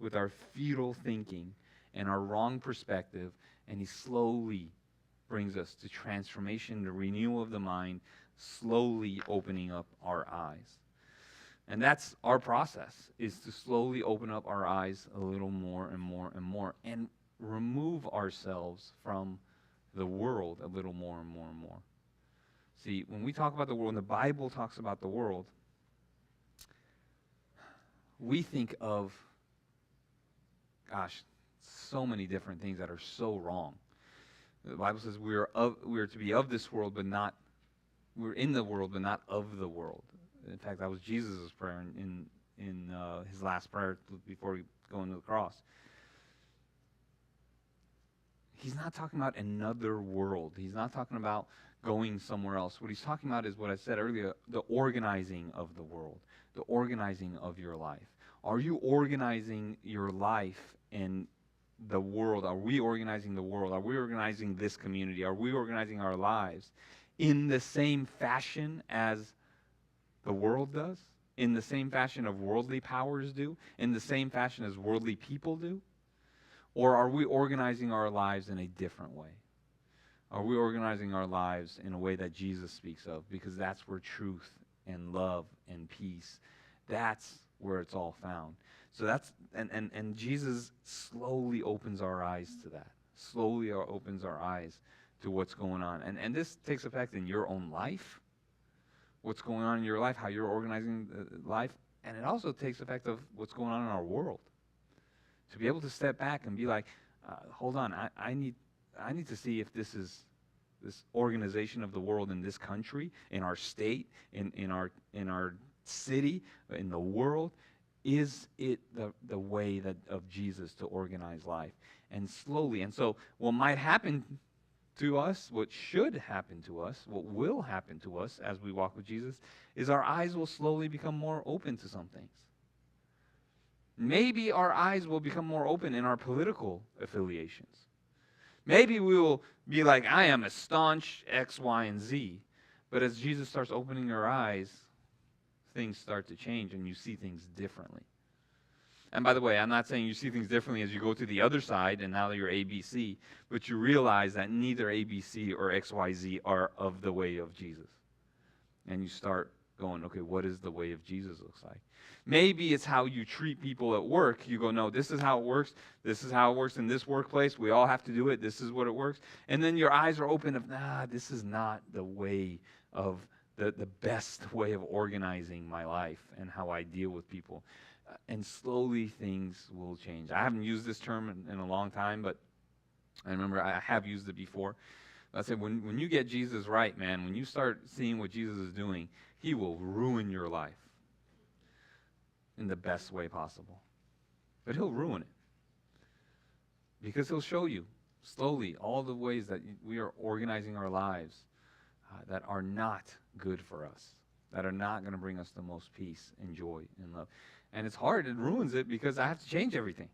with our futile thinking and our wrong perspective, and he slowly brings us to transformation, the renewal of the mind, slowly opening up our eyes. And that's our process, is to slowly open up our eyes a little more and more and more, and remove ourselves from the world a little more and more and more. See, when we talk about the world, when the Bible talks about the world, we think of, so many different things that are so wrong. The Bible says we are to be of this world, but not, we're in the world, but not of the world. In fact, that was Jesus' prayer in his last prayer before going to the cross. He's not talking about another world. He's not talking about going somewhere else. What he's talking about is what I said earlier, the organizing of the world, the organizing of your life. Are you organizing your life in the world? Are we organizing the world? Are we organizing this community? Are we organizing our lives in the same fashion as the world does? In the same fashion of worldly powers do? In the same fashion as worldly people do? Or are we organizing our lives in a different way? Are we organizing our lives in a way that Jesus speaks of? Because that's where truth and love and peace, that's where it's all found. So that's, and Jesus slowly opens our eyes to that. Slowly opens our eyes to what's going on. And this takes effect in your own life, what's going on in your life, how you're organizing life, and it also takes effect of what's going on in our world. To be able to step back and be like, hold on, I need to see if this is this organization of the world in this country, in our state, in our city, in the world? Is it the way of Jesus to organize life? And slowly, and so what might happen to us, what should happen to us, what will happen to us as we walk with Jesus, is our eyes will slowly become more open to some things. Maybe our eyes will become more open in our political affiliations. Maybe we will be like, I am a staunch X, Y, and Z. But as Jesus starts opening our eyes, things start to change and you see things differently. And by the way, I'm not saying you see things differently as you go to the other side and now you're ABC, but you realize that neither ABC or XYZ are of the way of Jesus. And you start going, okay, what is the way of Jesus looks like? Maybe it's how you treat people at work. You go, no, this is how it works. This is how it works in this workplace. We all have to do it. This is what it works. And then your eyes are open of, this is not the way of the best way of organizing my life and how I deal with people. And slowly things will change. I haven't used this term in a long time, but I remember I have used it before. I said, when you get Jesus right, man, when you start seeing what Jesus is doing, he will ruin your life in the best way possible. But he'll ruin it. Because he'll show you slowly all the ways that we are organizing our lives that are not good for us, that are not going to bring us the most peace and joy and love. And it's hard. It ruins it because I have to change everything.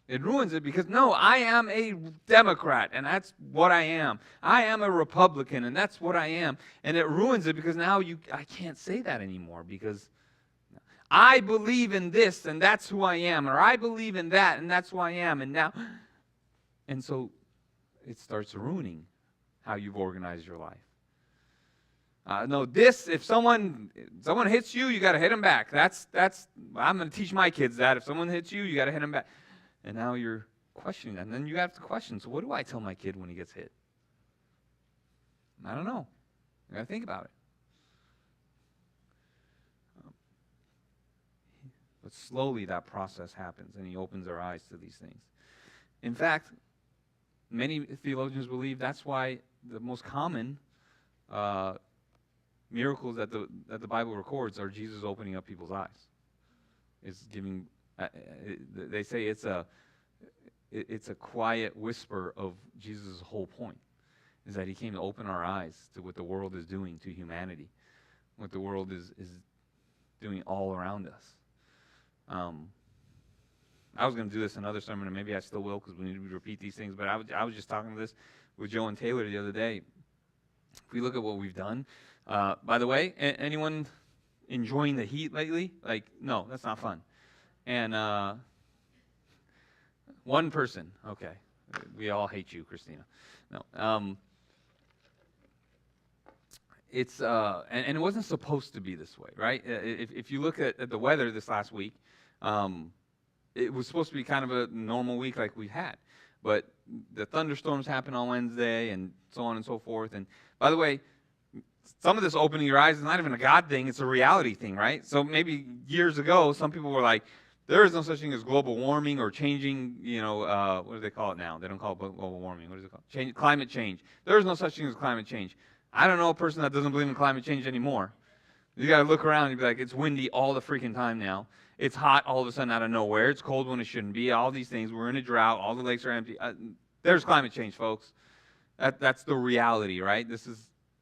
It ruins it because, no, I am a Democrat, and that's what I am. I am a Republican, and that's what I am. And it ruins it because now I can't say that anymore because I believe in this, and that's who I am. Or I believe in that, and that's who I am. And so it starts ruining how you've organized your life. No, if someone hits you, you got to hit them back. I'm going to teach my kids that. If someone hits you, you got to hit them back. And now you're questioning that. And then you have to question, so what do I tell my kid when he gets hit? I don't know. I got to think about it. But slowly that process happens, and he opens our eyes to these things. In fact, many theologians believe that's why the most common miracles that the Bible records are Jesus opening up people's eyes. It's giving. They say it's a quiet whisper of Jesus' whole point, is that he came to open our eyes to what the world is doing to humanity, what the world is doing all around us. I was going to do this in another sermon, and maybe I still will because we need to repeat these things, but I was just talking to this with Joe and Taylor the other day. If we look at what we've done, by the way, anyone enjoying the heat lately? Like, no, that's not fun. And one person, okay. We all hate you, Christina. No. It's and it wasn't supposed to be this way, right? If you look at the weather this last week, it was supposed to be kind of a normal week like we've had. But the thunderstorms happened on Wednesday and so on and so forth. And by the way, some of this opening your eyes is not even a God thing, it's a reality thing, right? So maybe years ago, some people were like, there is no such thing as global warming or changing, what do they call it now? They don't call it global warming. What is it called? Climate change. There is no such thing as climate change. I don't know a person that doesn't believe in climate change anymore. You got to look around and be like, it's windy all the freaking time now. It's hot all of a sudden out of nowhere. It's cold when it shouldn't be. All these things. We're in a drought. All the lakes are empty. There's climate change, folks. That's the reality, right?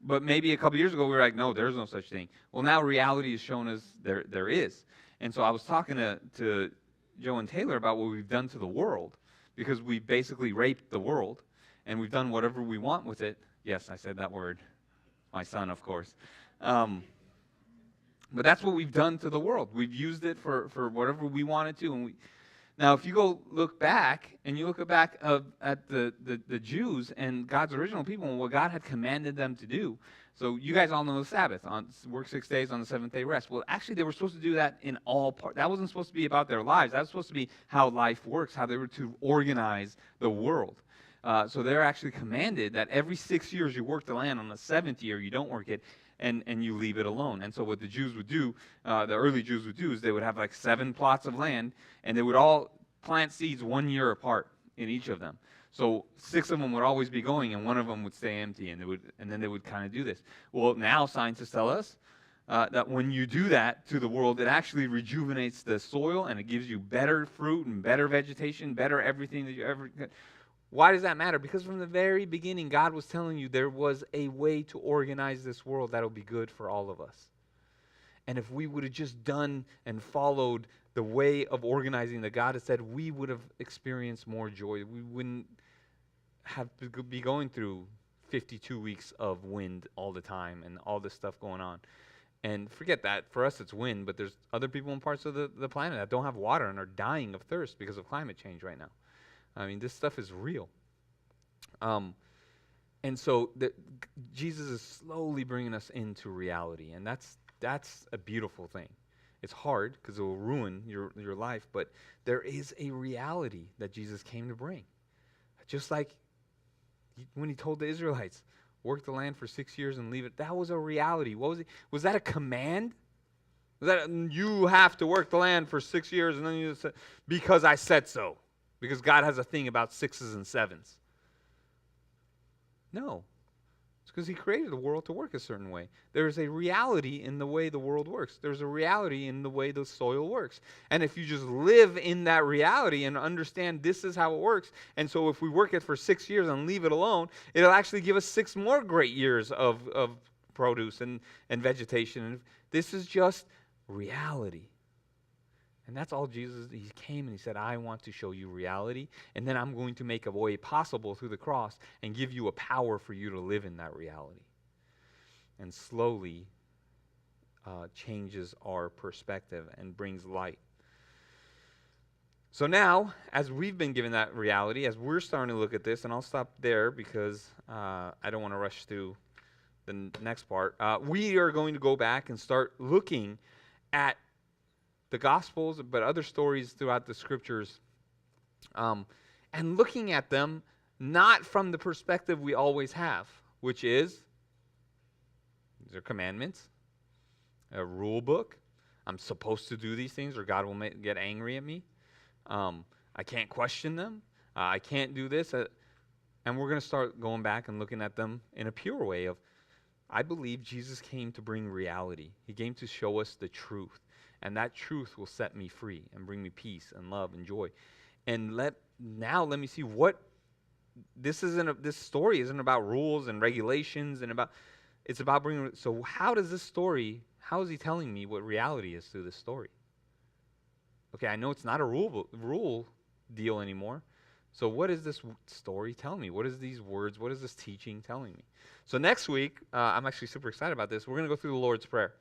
But maybe a couple years ago we were like, no, there's no such thing. Well, now reality is shown us there is. And so I was talking to Joe and Taylor about what we've done to the world, because we basically raped the world, and we've done whatever we want with it. Yes, I said that word. My son, of course. But that's what we've done to the world. We've used it for whatever we wanted to. Now, if you go look back, and you look back at the Jews and God's original people and what God had commanded them to do. So you guys all know the Sabbath, work 6 days, on the seventh day rest. Well, actually, they were supposed to do that in all parts. That wasn't supposed to be about their lives. That was supposed to be how life works, how they were to organize the world. So they're actually commanded that every 6 years you work the land. On the seventh year, you don't work it. And you leave it alone. And so what the Jews would do, the early Jews would do, is they would have like 7 plots of land, and they would all plant seeds 1 year apart in each of them. So 6 of them would always be going, and one of them would stay empty, and then they would kind of do this. Well, now scientists tell us that when you do that to the world, it actually rejuvenates the soil, and it gives you better fruit and better vegetation, better everything that you ever. Why does that matter? Because from the very beginning, God was telling you there was a way to organize this world that'll be good for all of us. And if we would have just done and followed the way of organizing that God has said, we would have experienced more joy. We wouldn't have to be going through 52 weeks of wind all the time and all this stuff going on. And forget that. For us, it's wind, but there's other people in parts of the planet that don't have water and are dying of thirst because of climate change right now. I mean, this stuff is real. And so Jesus is slowly bringing us into reality, and that's a beautiful thing. It's hard because it will ruin your life, but there is a reality that Jesus came to bring. Just like when he told the Israelites, work the land for 6 years and leave it. That was a reality. What was it? Was that a command? Was that you have to work the land for 6 years and then you say, because I said so? Because God has a thing about 6s and 7s. No. It's because he created the world to work a certain way. There is a reality in the way the world works. There's a reality in the way the soil works. And if you just live in that reality and understand this is how it works, and so if we work it for 6 years and leave it alone, it'll actually give us 6 more great years of produce and vegetation. And this is just reality. And that's all Jesus, he came and he said, I want to show you reality, and then I'm going to make a way possible through the cross and give you a power for you to live in that reality. And slowly changes our perspective and brings light. So now, as we've been given that reality, as we're starting to look at this, and I'll stop there because I don't want to rush through the next part, we are going to go back and start looking at the Gospels, but other stories throughout the Scriptures, and looking at them not from the perspective we always have, which is, these are commandments, a rule book. I'm supposed to do these things or God will get angry at me. I can't question them. I can't do this. And we're going to start going back and looking at them in a pure way of, I believe Jesus came to bring reality. He came to show us the truth. And that truth will set me free and bring me peace and love and joy. And let me see what this story isn't about rules and regulations and it's about bringing. So how is he telling me what reality is through this story? Okay, I know it's not a rule deal anymore. So what is this story telling me? What is these words? What is this teaching telling me? So next week, I'm actually super excited about this. We're going to go through the Lord's Prayer.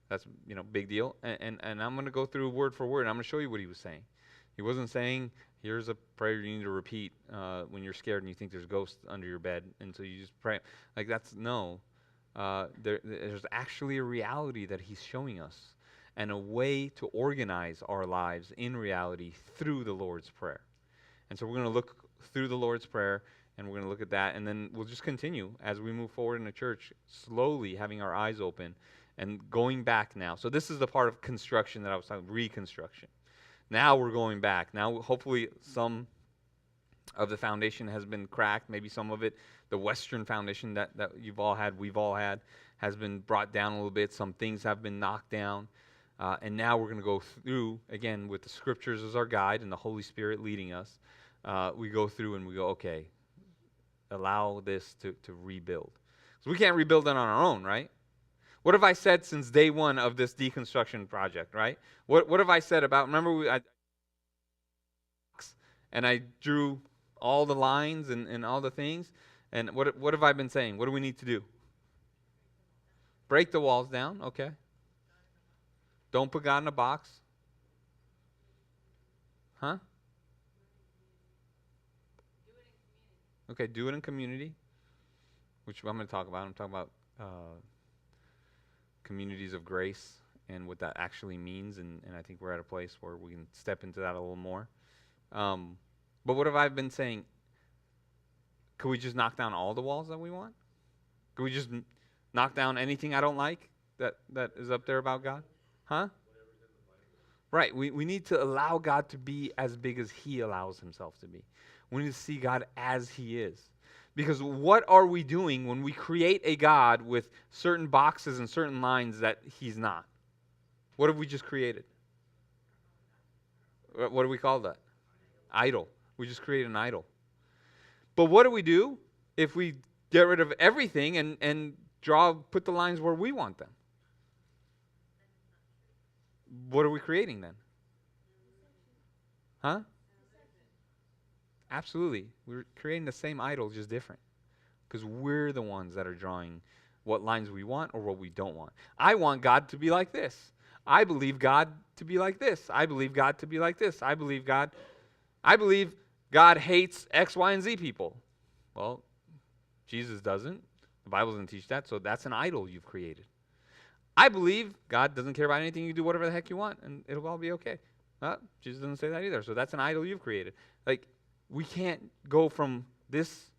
That's, big deal. And I'm going to go through word for word. And I'm going to show you what he was saying. He wasn't saying, here's a prayer you need to repeat when you're scared and you think there's ghosts under your bed. And so you just pray. Like no. There's actually a reality that he's showing us and a way to organize our lives in reality through the Lord's Prayer. And so we're going to look through the Lord's Prayer and we're going to look at that. And then we'll just continue as we move forward in the church, slowly having our eyes open and going back now. So this is the part of construction that I was talking, reconstruction. Now we're going back. Now hopefully some of the foundation has been cracked. Maybe some of it, the Western foundation that we've all had, has been brought down a little bit. Some things have been knocked down. And now we're going to go through, again, with the Scriptures as our guide and the Holy Spirit leading us. We go through and we go, okay, allow this to rebuild. So we can't rebuild it on our own, right? What have I said since day one of this deconstruction project, right? What have I said about, remember, I drew all the lines and all the things, and what have I been saying? What do we need to do? Break the walls down, okay. Don't put God in a box. Huh? Okay, do it in community, which I'm going to talk about. I'm talking about communities of grace and what that actually means, and I think we're at a place where we can step into that a little more. But what have I been saying? Could we just knock down all the walls that we want? Could we just knock down anything I don't like that is up there about God? Huh? Right, we need to allow God to be as big as he allows himself to be. We need to see God as he is. Because what are we doing when we create a God with certain boxes and certain lines that he's not? What have we just created? What do we call that? Idol. We just create an idol. But what do we do if we get rid of everything and put the lines where we want them? What are we creating then? Huh? Absolutely. We're creating the same idol, just different. Because we're the ones that are drawing what lines we want or what we don't want. I want God to be like this. I believe God to be like this. I believe God to be like this. I believe God hates X, Y, and Z people. Well, Jesus doesn't. The Bible doesn't teach that, so that's an idol you've created. I believe God doesn't care about anything. You do whatever the heck you want, and it'll all be okay. Jesus doesn't say that either, so that's an idol you've created. Like, we can't go from this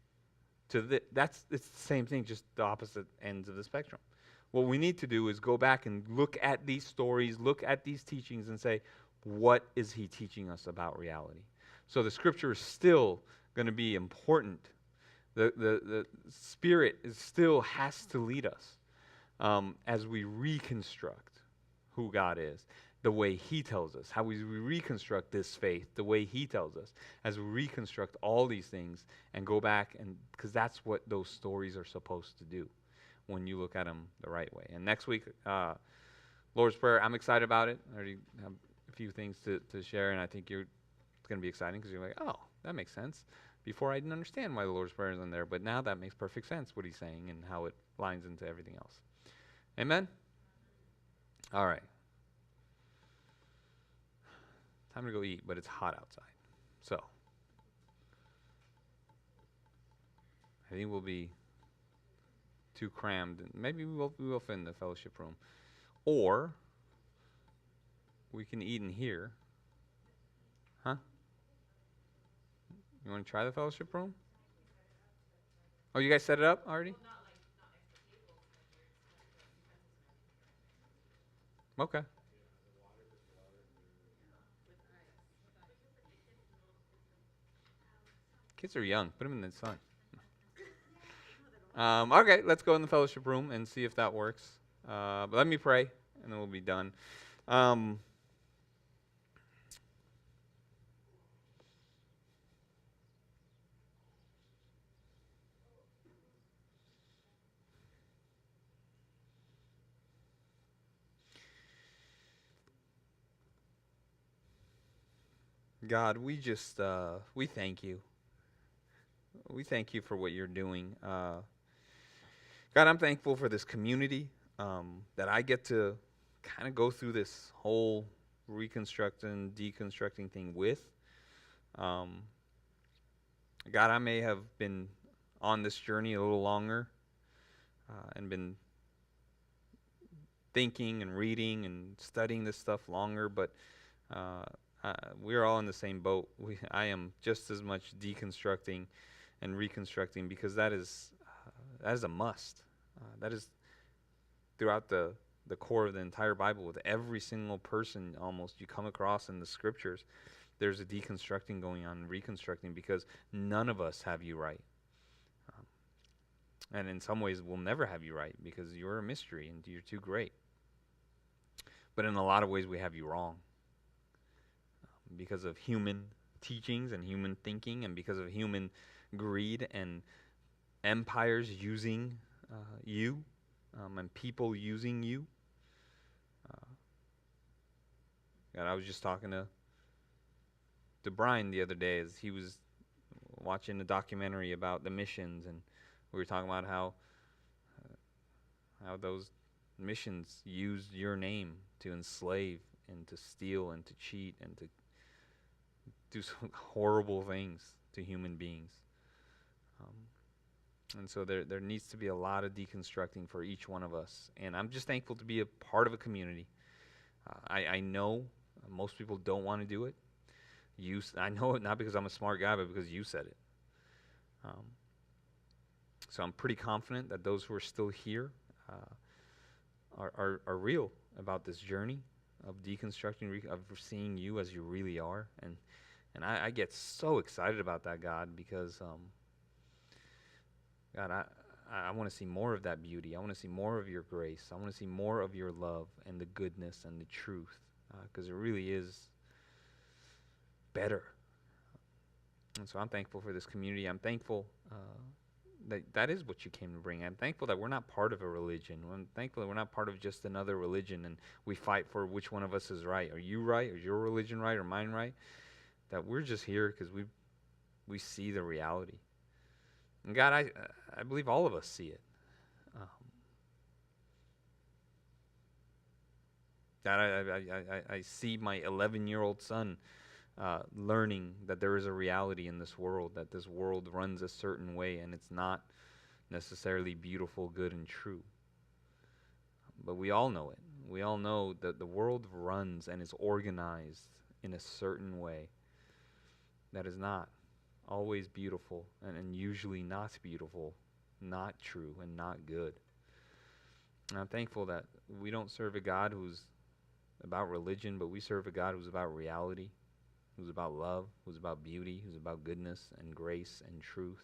to this. It's the same thing, just the opposite ends of the spectrum. What we need to do is go back and look at these stories, look at these teachings, and say, what is he teaching us about reality? So the scripture is still going to be important. The Spirit still has to lead us as we reconstruct who God is, the way he tells us, how we reconstruct this faith, the way he tells us, as we reconstruct all these things and go back, and because that's what those stories are supposed to do when you look at them the right way. And next week, Lord's Prayer, I'm excited about it. I already have a few things to share, and I think it's going to be exciting because you're like, oh, that makes sense. Before I didn't understand why the Lord's Prayer is in there, but now that makes perfect sense, what he's saying and how it lines into everything else. Amen? All right. Time to go eat, but it's hot outside. So, I think we'll be too crammed. Maybe we will fit in the fellowship room. Or, we can eat in here. Huh? You want to try the fellowship room? Oh, you guys set it up already? Okay. Kids are young. Put them in the sun. Okay, let's go in the fellowship room and see if that works. But let me pray, and then we'll be done. God, we just, we thank you. We thank you for what you're doing. God, I'm thankful for this community, that I get to kind of go through this whole reconstructing, deconstructing thing with. God, I may have been on this journey a little longer, and been thinking and reading and studying this stuff longer, but we're all in the same boat. I am just as much deconstructing and reconstructing, because that is a must. That is throughout the core of the entire Bible. With every single person almost you come across in the scriptures, there's a deconstructing going on and reconstructing, because none of us have you right. And in some ways we'll never have you right, because you're a mystery and you're too great. But in a lot of ways we have you wrong, because of human teachings and human thinking, and because of human greed and empires using you, and people using you. God, I was just talking to Brian the other day as he was watching a documentary about the missions, and we were talking about how those missions used your name to enslave and to steal and to cheat and to do some horrible things to human beings. And so there needs to be a lot of deconstructing for each one of us. And I'm just thankful to be a part of a community. I know most people don't want to do it. I know it not because I'm a smart guy, but because you said it. So I'm pretty confident that those who are still here are real about this journey of deconstructing, of seeing you as you really are. And And I get so excited about that, God, because, God, I want to see more of that beauty. I want to see more of your grace. I want to see more of your love and the goodness and the truth, because it really is better. And so I'm thankful for this community. I'm thankful that is what you came to bring. I'm thankful that we're not part of a religion. I'm thankful that we're not part of just another religion and we fight for which one of us is right. Are you right? Is your religion right or mine right? That we're just here because we see the reality. And God, I believe all of us see it. Um, God, I see my 11-year-old son learning that there is a reality in this world, that this world runs a certain way and it's not necessarily beautiful, good, and true. But we all know it. We all know that the world runs and is organized in a certain way that is not always beautiful and usually not beautiful, not true, and not good. And I'm thankful that we don't serve a God who's about religion, but we serve a God who's about reality, who's about love, who's about beauty, who's about goodness and grace and truth.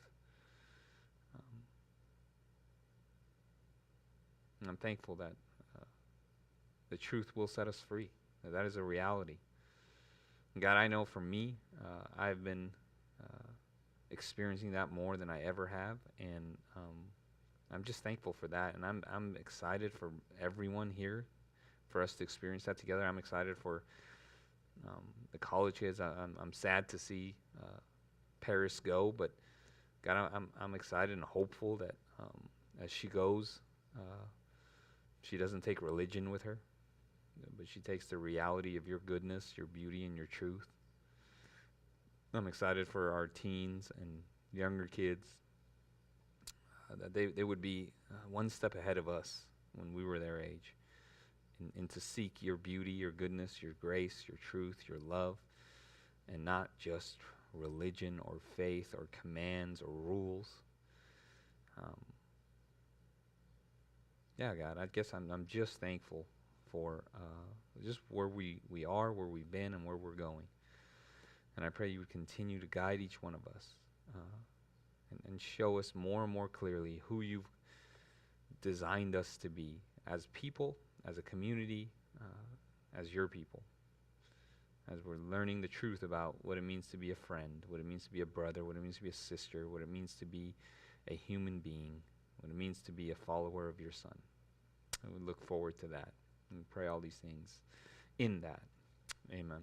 And I'm thankful that the truth will set us free. That is a reality. And God, I know for me, I've been experiencing that more than I ever have, and I'm just thankful for that. And I'm excited for everyone here, for us to experience that together. I'm excited for the college kids. I'm sad to see Paris go, but God, I'm excited and hopeful that as she goes, she doesn't take religion with her, but she takes the reality of your goodness, your beauty, and your truth. I'm excited for our teens and younger kids, that they would be one step ahead of us when we were their age, and to seek your beauty, your goodness, your grace, your truth, your love, and not just religion or faith or commands or rules. Yeah, God, I guess I'm just thankful for just where we are, where we've been, and where we're going. And I pray you would continue to guide each one of us and show us more and more clearly who you've designed us to be as people, as a community, as your people. As we're learning the truth about what it means to be a friend, what it means to be a brother, what it means to be a sister, what it means to be a human being, what it means to be a follower of your Son. And we look forward to that. And we pray all these things in that. Amen.